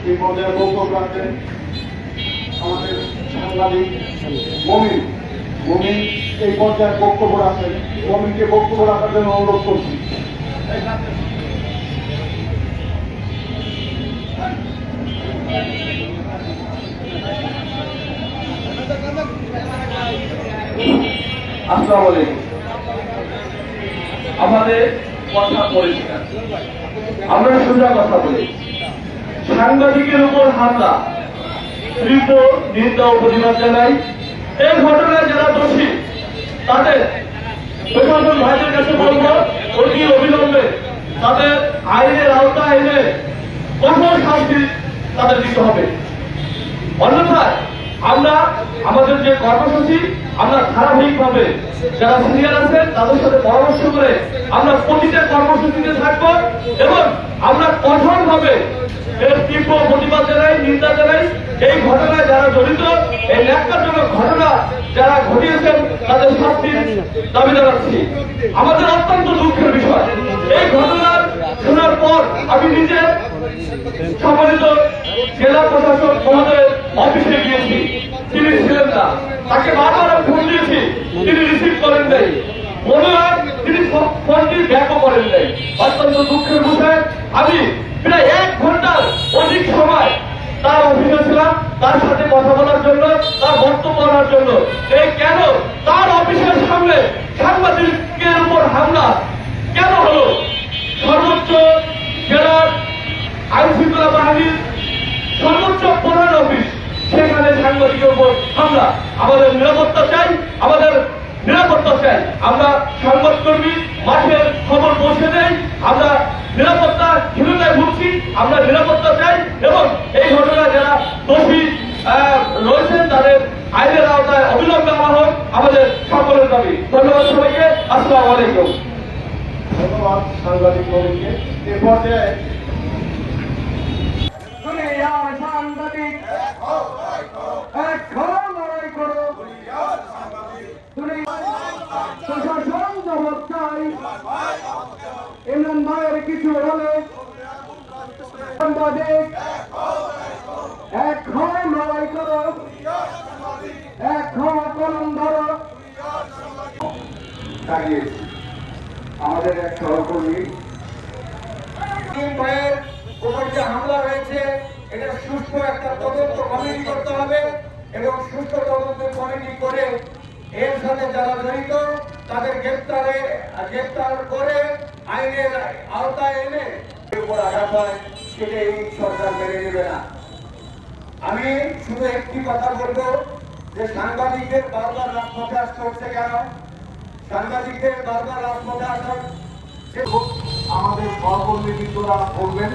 এই পর্যায়ে বক্তব্য রাখবেন আমাদের সাংবাদিক মমিন। মমিন এই পর্যায়ে বক্তব্য রাখবেন। মমিনকে বক্তব্য রাখার জন্য অনুরোধ করছি। আসসালামু আলাইকুম। আমাদের কথা পরিষ্কার, আমরা সোজা কথা বলি। সাংবাদিকের উপর হামলা তীব্র নিন্দা ও প্রতিবাদ জানাই। এই ঘটনায় যারা দোষী তাদের প্রশাসন ভাইদের কাছে বলব অতি অবিলম্বে তাদের আইনের আওতায় এনে কঠোর শাস্তি তাদের দিতে হবে। অন্যথায় আমরা আমাদের যে কর্মসূচি আমরা ধারাবাহিকভাবে যারা সিনিয়র আছেন তাদের সাথে পরামর্শ করে আমরা প্রতিটা কর্মসূচিতে থাকব এবং আমরা কঠোরভাবে এর তীব্র প্রতিবাদ জানাই, নিন্দা জানাই। এই ঘটনায় যারা জড়িত, এই ন্যাক্কারজনক ঘটনা যারা ঘটিয়েছেন তাদের শাস্তির দাবি জানাচ্ছি। আমাদের অত্যন্ত দুঃখের বিষয়, এই ঘটনার শোনার পর আমি নিজে সম্মানিত জেলা প্রশাসক মহোদয়ের অফিসে গিয়েছি। তিনি ছিলেন না, তাকে বারবার ফোন দিয়েছি, তিনি রিসিভ করেন নাই। মনে হয় তিনি ফোনটি ব্যাকও করেন নাই। অত্যন্ত দুঃখের বিষয়, আমি প্রায় 1 ঘন্টার অধিক সময় তার অফিসে ছিলাম তার সাথে কথা বলার জন্য, তার বক্তব্য বলার জন্য। এই কেন তার অফিসের সামনে সাংবাদিকের উপর হামলা কেন হলো? সর্বোচ্চ জেলার আইন শৃঙ্খলা বাহিনীর সর্বোচ্চ প্রধান অফিস, সেখানে সাংবাদিকের উপর হামলা। আমাদের নিরাপত্তা চাই, আমাদের নিরাপত্তা চাই। আমরা সংবাদকর্মী মাঠের খবর পৌঁছে দেই, আমরা নিরাপত্তা হীনতায় ভুগছি, আমরা নিরাপত্তা চাই এবং এই ঘটনায় যারা দোষী রয়েছেন তাদের আইনের আওতায় অবিলম্বে আনা হোক আমাদের সকলের দাবি। ধন্যবাদ সবাইকে। আসসালামু আলাইকুম। ধন্যবাদ সাংবাদিক মমিনকে। এ পর্যায়ে সাংবাদিক এখন লড়াই করো, প্রশাসন জবাব চাই। ইমরান ভাইয়ের কিছু হলে সাংবাদিক এখন লড়াই করো, এখন কলম ধরো। দাঁড়িয়েছি আমাদের এক সহকর্মী ভাইয়ের উপর যে হামলা হয়েছে এটা সুষ্ঠু একটা তদন্ত কমিটি করতে হবে এবং সুষ্ঠু তদন্ত কমিটি করে এর সাথে যারা জড়িত তাদের গ্রেপ্তার করে আইনের আওতায় এনে উপর আঘাত হয়, সেটা এই সরকার মেনে নেবে না। আমি শুধু একটি কথা বলবো যে সাংবাদিকদের বারবার রাজপথে আসতে হচ্ছে কেন? সাংবাদিকদের বারবার রাজপথে আসার আমাদের সহকর্মীবৃন্দরা বলবেন।